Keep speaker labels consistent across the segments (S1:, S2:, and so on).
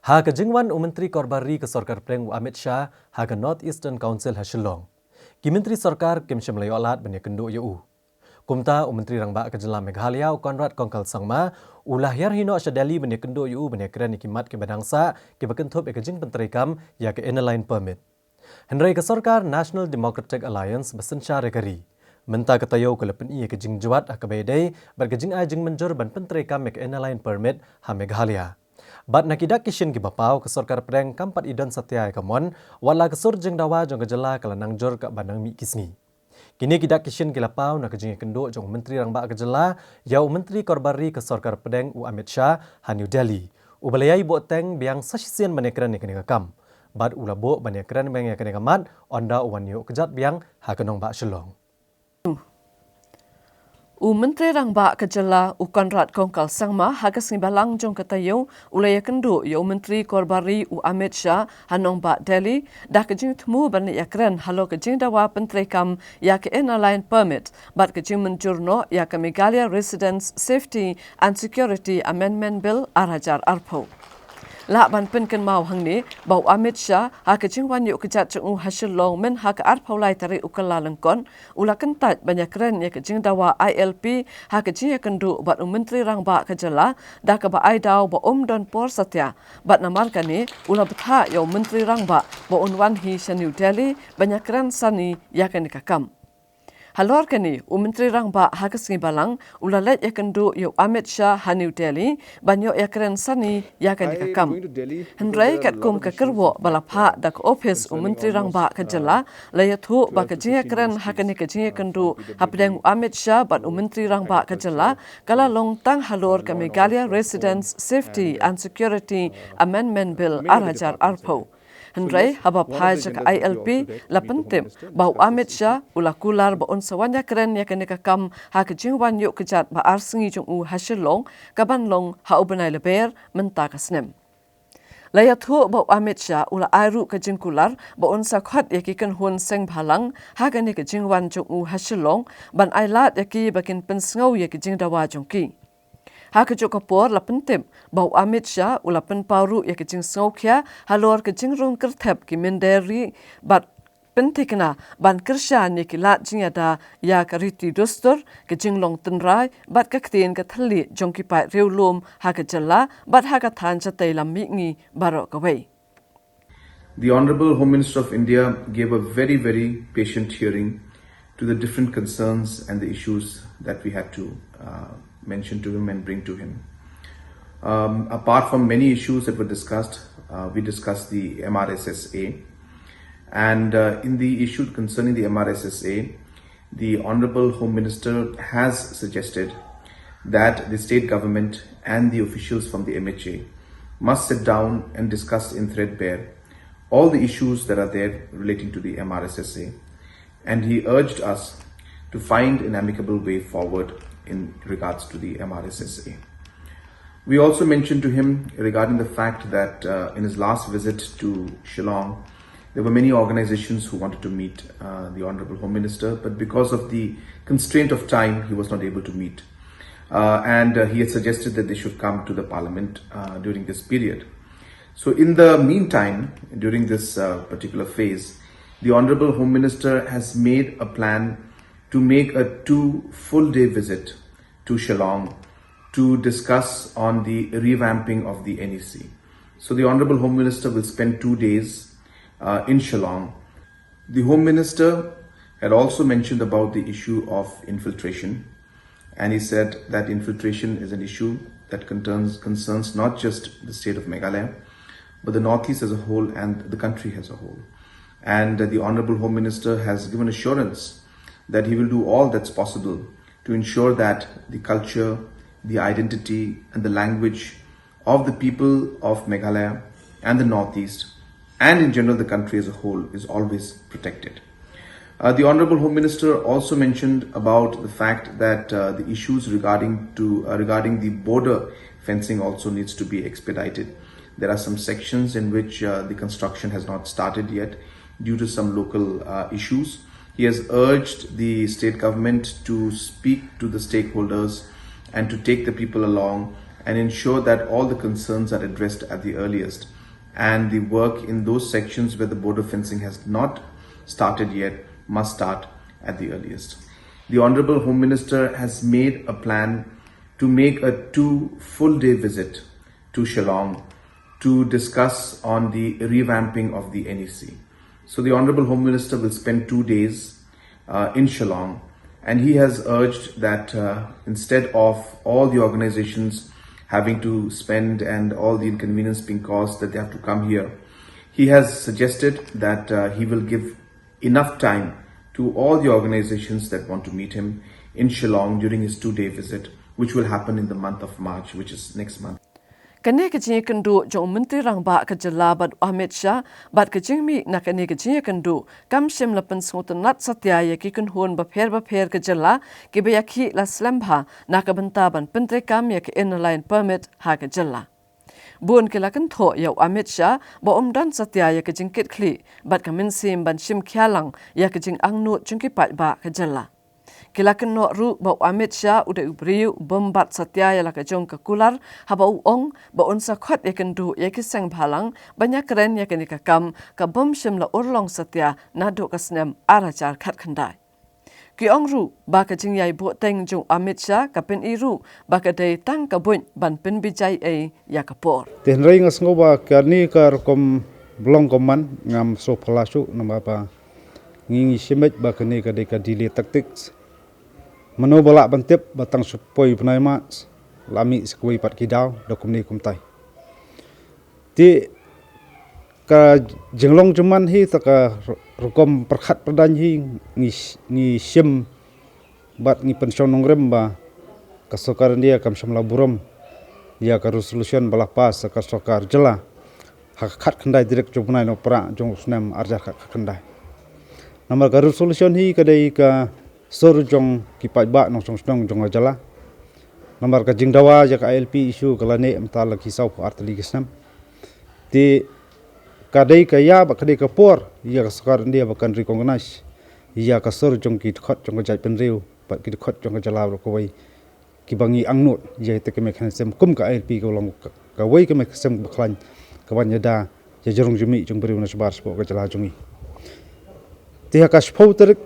S1: Ha kejingwan Menteri Korbari ke Sarkar Preng Amit Shah ha ke North Eastern Council ha Shillong. Ki Menteri Sarkar Kim Shimlayo Alat bani kenduk yu. Kumta Menteri Rangba ke Jelam Meghalaya Konrad Kongkal Sangma ulah yar hino asyadali bani kenduk yu bani keren ikimat ke badangsa ke bakentup ke kejing penterikam ya ke inline permit. Henry ke Sarkar National Democratic Alliance besensyar rekari. Menta ketayo ke lepen iya kejing juat ha kebaidai berkejing ajing menjur ban penterikam ke inline permit ha Meghalaya. Bat nakidak kishin ki bapau ke Sarkar Preng kampat idan satya kamon wala kesur jeng dawa jong kejela kalanang jor ka banang mi kisni. Kini kidak kishin ki lapau nak kejing kenduk jong Menteri Rangba kejela yau Menteri Korbari ke Sarkar Preng Amit Shah ha New Delhi. Ubalayai bo teng biang sasisian banekran ni kene kam. Bat ulabo banekran bang ya kene kamat onda uwanyo kejat biang ha kenong ba Shillong.
S2: Menteri Rangba kejela Konrad Kongkal Sangma hagas ngibalang jong katayo ulaya kendu yo Menteri Korbari Amit Shah hanong ba Delhi dah kejing temu ban yakren halo kejing dawa pentrikam ya ke inline permit bat kejing menjurno ya ke Meghalaya Residents Safety and Security Amendment Bill arajar arpo. La ban penken mau hang ni bau Amit Shah ha kejing wan yuk kejat chung hasil long men ha ke art paulai tari ukala lengkon ula kentat banyak keren ya kejing dawa ILP ha kejing ya kendu bat Menteri Rangba kejela dah ke ba ai dau ba don por satya bat namarkan ni ula betha ya Menteri Rangba ba unwan hi New Delhi banyak keren sani ya kan kakam. Halor kani Menteri Rangba hagas ngibalang ulalet ya kendu yo Amit Shah ha New Delhi banyo ya keren sani ya kan kakam. Henry kat kum ka kerwo balapha dak office Menteri Rangba kejela layathu ba kejia keren ha kan kejia kendu hapdeng Amit Shah bat Menteri Rangba kejela kala long tang halor ka Meghalaya Residents Safety and Security Amendment Bill arajar arpo. Henry haba pajak ILP la pentim bau Amit Shah ula kular ba on sawanya keren ya kene kakam ha kejing wan yuk kejat ba arsengi jong hasil long kaban long ha ubenai leber menta kasnem. Layathu bau Amit Shah ula airu kejing kular ba on sakhat ya kikan hun seng bhalang ha kene kejing wan jong hasil long ban ailat ya ki bakin pensngau ya kejing dawa jong ki. Ha kejuk kapor la pentim bau Amit Shah ula pen paru ya kejing sokya halor kejing rong kertep ki menderi bat pentikna ban kershan ni kilat jingada ya kariti dostor kejing long tenrai bat kaktin ka thali jongki pai reulum ha kejela bat ha ka than chatai lammi barok away.
S3: The Honourable Home Minister of India gave a very patient hearing to the different concerns and the issues that we had to mention to him and bring to him. Apart from many issues that were discussed, we discussed the MRSSA, and in the issue concerning the MRSSA, the Honourable Home Minister has suggested that the state government and the officials from the MHA must sit down and discuss in threadbare all the issues that are there relating to the MRSSA, and he urged us to find an amicable way forward in regards to the MRSSA. We also mentioned to him regarding the fact that in his last visit to Shillong, there were many organizations who wanted to meet the Honourable Home Minister, but because of the constraint of time, he was not able to meet. And he had suggested that they should come to the Parliament during this period. So in the meantime, during this particular phase, the Honourable Home Minister has made a plan to make a 2 full-day visit to Shillong to discuss on the revamping of the NEC. So the Honourable Home Minister will spend 2 days in Shillong. The Home Minister had also mentioned about the issue of infiltration, and he said that infiltration is an issue that concerns not just the state of Meghalaya, but the Northeast as a whole and the country as a whole. And the Honourable Home Minister has given assurance that he will do all that's possible to ensure that the culture, the identity and the language of the people of Meghalaya and the Northeast and in general the country as a whole is always protected. The Honourable Home Minister also mentioned about the fact that the issues regarding the border fencing also needs to be expedited. There are some sections in which the construction has not started yet due to some local issues. He has urged the state government to speak to the stakeholders and to take the people along and ensure that all the concerns are addressed at the earliest. and the work in those sections where the border fencing has not started yet must start at the earliest. The Honorable Home Minister has made a plan to make a 2 full-day visit to Shillong to discuss on the revamping of the NEC. So the Honorable Home Minister will spend 2 days in Shillong, and he has urged that instead of all the organizations having to spend and all the inconvenience being caused that they have to come here, he has suggested that he will give enough time to all the organizations that want to meet him in Shillong during his 2-day visit, which will happen in the month of March, which is next month.
S2: Kani kecing kendu jong menteri rangba kejela bad Ahmed Shah bad kecing mi nak kani kecing kendu kam shem lapan sengutenat satya ya ki kunhun bapher kejela ki bayaki la slambha nak bentaban pentri kam ya ki inline permit ha kejela. Bun kilakan tho ya Ahmed Shah ba omdan satya ya kecing kit kli bad kamin sim ban shim kyalang ya kecing angnu jungki pat ba kejela. Kilakan no ru ba Ahmed Shah udah ubriu bombat satya ya laka jong kekular haba uong ba unsa khot yakendu yakisang bhalang banyak keren yakeni kakam ka bom shimla urlong satya nadu kasnem arajar khat khandai. Ki ong ru ba ka jingyai bo teng jong Ahmed Shah ka pen iru ba ka dei tang ka bun ban pen bijai e yakapor.
S4: Ten ring ngoba karni kar kom blong koman ngam so palasu nama ba ngingi simet ba kani ka dei ka dile tactics. Mano balak bantip batang supoi penai mat lami sekui pat kidau dokum ni kumtai. Ti ka jenglong cuman hi taka rukom perkhat perdan hi ngi sim bat ngi pension nongrem ba kasokaran dia kam samla burom ya ka resolution balak pas ka sokar jela hak khat khandai direct jumnai no pra jong snam arja khat khandai. Nama ka resolution hi kadai ka Sor jong kipat ba nong song jong jala nomor ka jingdawa ja ka LP issue kalane amtal kisau artli kisnam ti kadai ka ya ba kadai ka por ya ka sakar dia bakan recognize ya ka sor jong ki khot jong jai penriu ba ki khot jong jala ko wai ki bangi angnut ya te ke mechanism kum ka LP ko long ka wai ke mechanism baklan ka ban yada ya jorong jumi jong beriu na sebar spo ka jala jongi ti ka spouter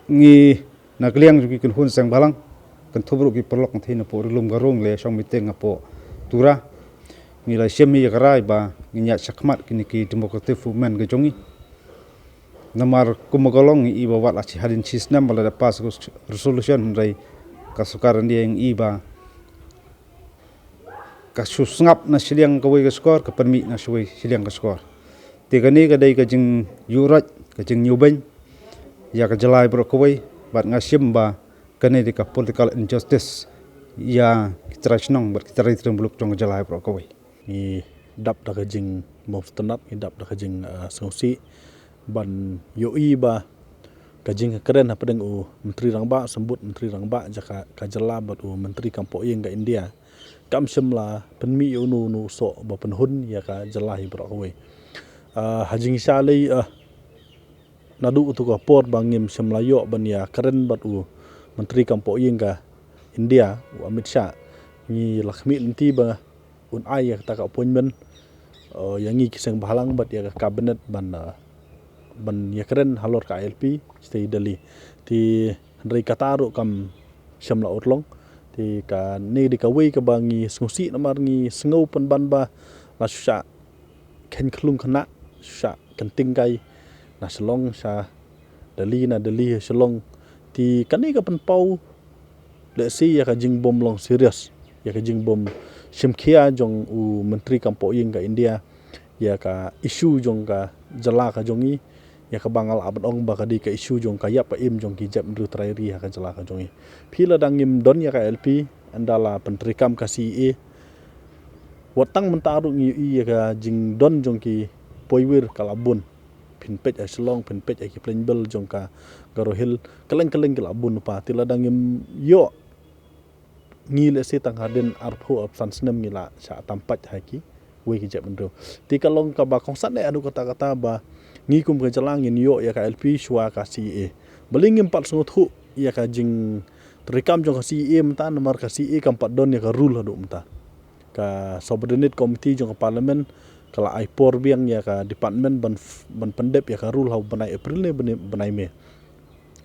S4: ngi nakliang juki kun hun sang balang kan thobru ki perlok thina po rilum garong le song miteng apo tura ngi la shemi garai ba ngi nya sakmat kini ki democratic movement ge jongi namar kumagolong i ba wat achi hadin chisnam bala da pas resolution rai kasukaran dia yang iba kasusngap na siliang kawai ka skor ka permi na suai siliang ka skor tegani ka dai ka jing yurat ka jing nyuben ya ka jalai bro kawai bat ngasim ba kane di ka political injustice ya kitrasnong ber kitrai trem buluk tong jalai bro kawai
S5: ni dap da ka jing moftanat ni dap da ka jing songsi ban yoi ba ka jing keren apa deng u menteri rangba sambut menteri rangba jaka ka jala bat u menteri kampo yeng ga India kam semla penmi unu nu so ba penhun ya ka jala hi bro kawai hajing shalai nadu tu ka port bangim semlayo ban ya keren bat u menteri kampo yeng ga India u Ahmed Shah ni lakmi lenti ba un ai ya ta ka appointment yang ngi kisang bahalang bat ya kabinet ban ya keren halor ka LP stay Delhi ti handai kataru kam semla otlong ti ka ni di ka wei ka bangi sngsi namar ngi sngau pan ban ba la sha ken klung khana sha kenting kai na Shillong sa Delhi Shillong ti kani ka pen pau le si ya ka jing bom long serious ya ka jing bom simkhia jong u menteri kampo yeng ka India ya ka issue jong ka jala ka jongi ya ka bangal abad ong ba ka di ka issue jong ka yap pa im jong ki jap ndu trairi ya ka jala ka jongi phila dangim don ya ka LP andala pentrikam ka CA watang mentaru ngi ya ka jing don jong ki poiwir kalabun pinpet a Shillong pinpet a Kiplenbel jong ka garohil keleng kelabun pa tila dangim yo ngile se tang haden arpho of sansnem ngila sa tampat haki we ki jep ndo ti kalong ka ba kongsan ne adu kata ba ngi kum ka jalang in yo ya ka LP shwa ka CA belingim pat sungut hu ya ka jing terikam jong ka CA mta nomor ka CA kam pat don ya ka rule adu mta ka subordinate committee jong ka parliament kala aipor biang ya ka department ban pendep ya ka rule hau banai April ne banai Mei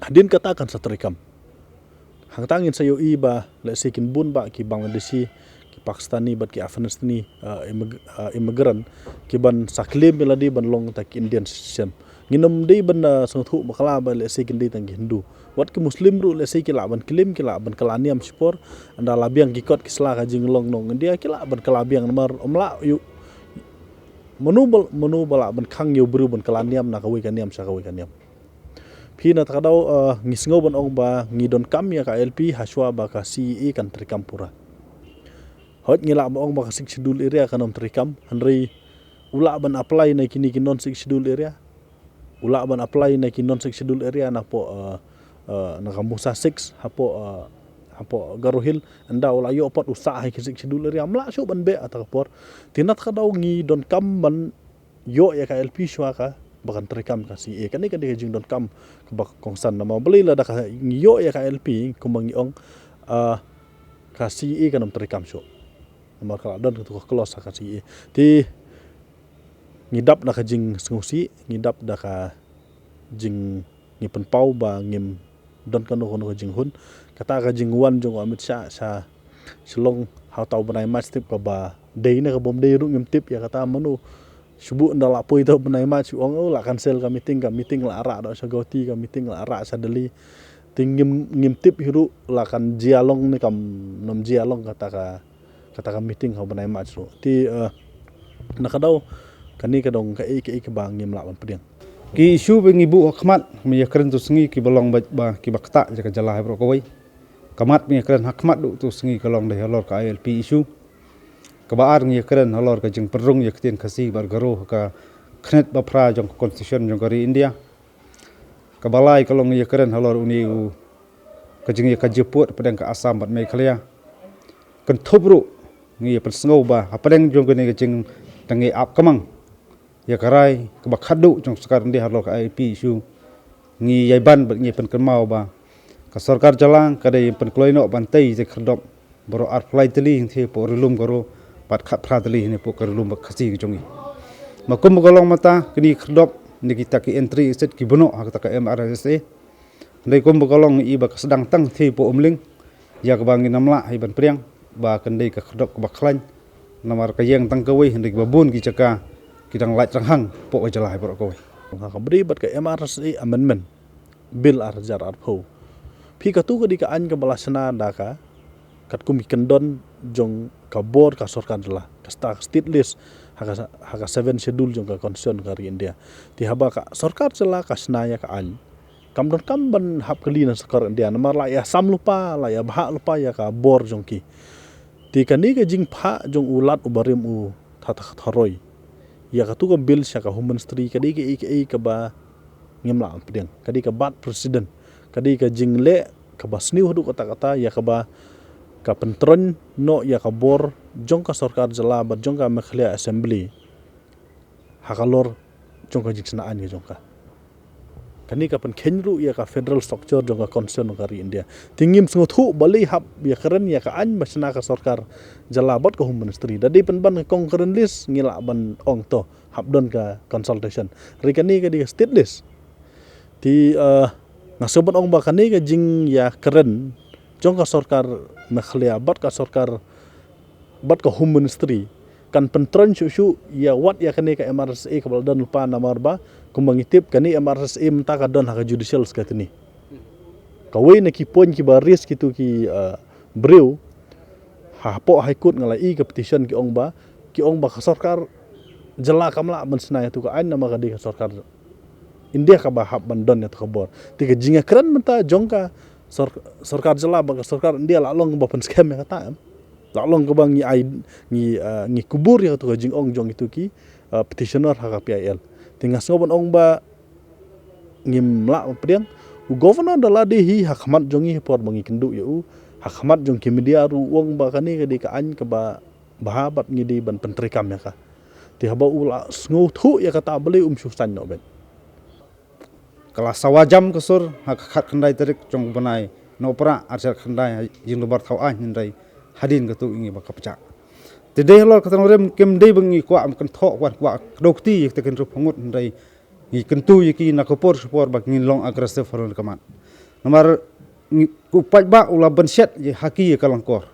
S5: hadin katakan satrikam hang tangin sayo iba le sekin bun ba ki Bangladeshi ki Pakistani bat ki Afghanistani immigrant ki ban saklim beladi ban long tak Indian citizen nginom dei ban sangthu makala ba le sekin dei tang Hindu wat ki Muslim ru le seki la ban kilim ki la ban kalaniam spor anda labiang ki kot ki sla ka jing long nong dia ki la ban kalabiang namar omla yu menu bala ban khang yu bru ban kalaniam na kawi kaniam sa kawi kaniam Pina takadaw ngisngo ban ong ba ngidon kam ya ka LP haswa ba ka CE kan trikam pura. Hot ngila ba ong ba ka six schedule area kanom trikam hanrei ula ban apply na kini ki non six schedule area. Ula ban apply na ki non six schedule area na po na kamusa 6 hapo garuhil anda ula yo pot usa ha ki six schedule area mla syo ban be atakapor. Tinat kadaw ngidon kam ban yo ya ka LP shwa ka bahkan terekam kasih kan jing don kam ke bak kongsan nama beli lah dah ngiyo ya ka LP kumbang ngiong kasih kan terekam so nama kalau don tu kelos kasih ti ngidap dah ka jing sengusi ngidap dah ka jing ngipen pau ba ngim don kono jing hun kata ka jing wan jong Amit Shah selong hau tau benai match tip ka ba dei na ka bom dei ru ngim tip ya kata manu subuh nda la poi tau benai match ong la cancel ka meeting la ara da sagoti ka meeting la ara sa deli tingim ngimtip hiru la kan jialong ni kam nom jialong kata ka meeting ha benai match ro ti nakadaw kani kadong ka ke bang ngim la ban pedeng
S4: ki isu bengi bu hakmat mi yakren tu sengi ki bolong ba ki bakta jaka jalah bro koi kamat mi yakren hakmat du tu sengi kalong de halor ka ILP isu kabaar ngi yakren halor ka jing perung yaktin khasi bar garo ka khnet ba phra jong constitution jong kari India kabalai kalong ngi yakren halor uni u ka jing ka jeput pedang ka Assam bat Meghalaya kan thobru ngi pen sngo ba apeng jong kani ka jing tangi ap kamang ya karai ka bakhadu jong sekar ndi halor ka ILP isu ngi yaiban bat ngi pen kemau ba ka sarkar jalang ka dei pen kloino bantai je khadop boro ar flight li thi po rilum garo pat khat pradli ne po karlum khasi jongi makum golong mata kini khadop ni kita ki entry set ki bono ha ta ka MRSA nei kum golong i ba sedang tang thi po umling ya ka bangi namla hi ban priang ba kendai ka khadop ka bakhlan namar ka yang tang kawai hendik babun ki caka kidang lait ranghang po ka jalah bro kawai
S5: ka beri bat ka MRSA amendment bill arjar arpo pi ka tu ka di ka an ka balasana da ka kat kumi kendon jong ka bor ka sarkar la ka state list haka 7 schedule jong ka concern kari India ti haba ka sarkar jela ka snaya ka an kam don kam ban hap kali na sarkar India namar la ya sam lupa la ya bha lupa ya ka bor jong ki ti kani ka jing pha jong ulat ubarim u tharoi ya ka tu ka bill sya ka home ministry kadi ka ba ngimla pedeng kadi ka bat president kadi ka jing le ka basniu hadu kata ya ka ba ka pentron no ya ka bor jong ka sarkar jala ba jong ka Meghalaya assembly hakalor jong ka jiksnaan ge jong ka kani ka pen khenru ya ka federal structure jong ka concern kari India tingim sngothu bali hab ya keren ya ka an basna ka sarkar jala bot ka home ministry dadi pen ban concurrent list ngila ban ong to hab don ka consultation rikani ka di state list ti ngasobat ong ba kani ka jing ya keren jong ka sarkar Meghalaya bat ka sarkar bat ka home ministry kan pentron susu ya wat ya kani ka MRSA ka baldan lupa namar ba kumangitip kani MRSA menta ka don ha judicial skatini kawai na ki pon ki baris kitu ki breu ha po high court ngalai ka petition ki ong ba ka sarkar jela kamla mensna tu ka an nama ka di ka sarkar India ka ba hab bandon ya khabor tiga jinga keren menta jongka sarkar jela ba sarkar India la long ba pen scam ya kata la long ka bang ni kubur ya tu ka jing ong jong itu ki petitioner ha ka PIL tinga soban ong ba ngim la pedeng u governor dala de hi hakmat jongi por bangi kendu yu hakmat jong ki media ru wong ba kani ka di ka an ka ba bahabat ngi di ban pentrikam ya ka ti haba ula sngo thu ya kata beli susan no ben
S4: kelas sawajam kesur hak kendai terik jong benai no pra arjar kendai jing lebar thau an hindai hadin ketu ingi baka pecak Today lo katang rem kem dei bengi kwa am kan thok wan kwa dokti yek tekan ru phongot ndai ngi kentu yeki nakopor support bak ngi long aggressive foron kaman. Nomor ku pajba ula benset ye haki ye kalangkor.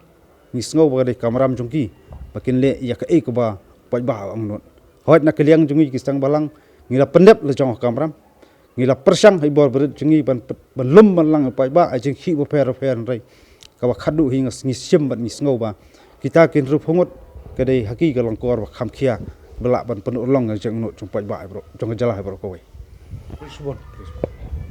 S4: Ngi sngo ba dei kamram jungki bakin le ya ka ek ba pajba angnot. Hoit na keliang jungi ki stang balang ngi la pendep le jong kamram. Ngi la persang hai bor berit jungi ban lum ban lang pajba a jing hi bo fer ndai. Ka ba khadu hi ngi sim ban ngi sngo ba kita kin ru phongot kadai haki kalangkor ba kham khia belak ban penuh long jeng not jong pajba bro jong jalah bro kowe. Please.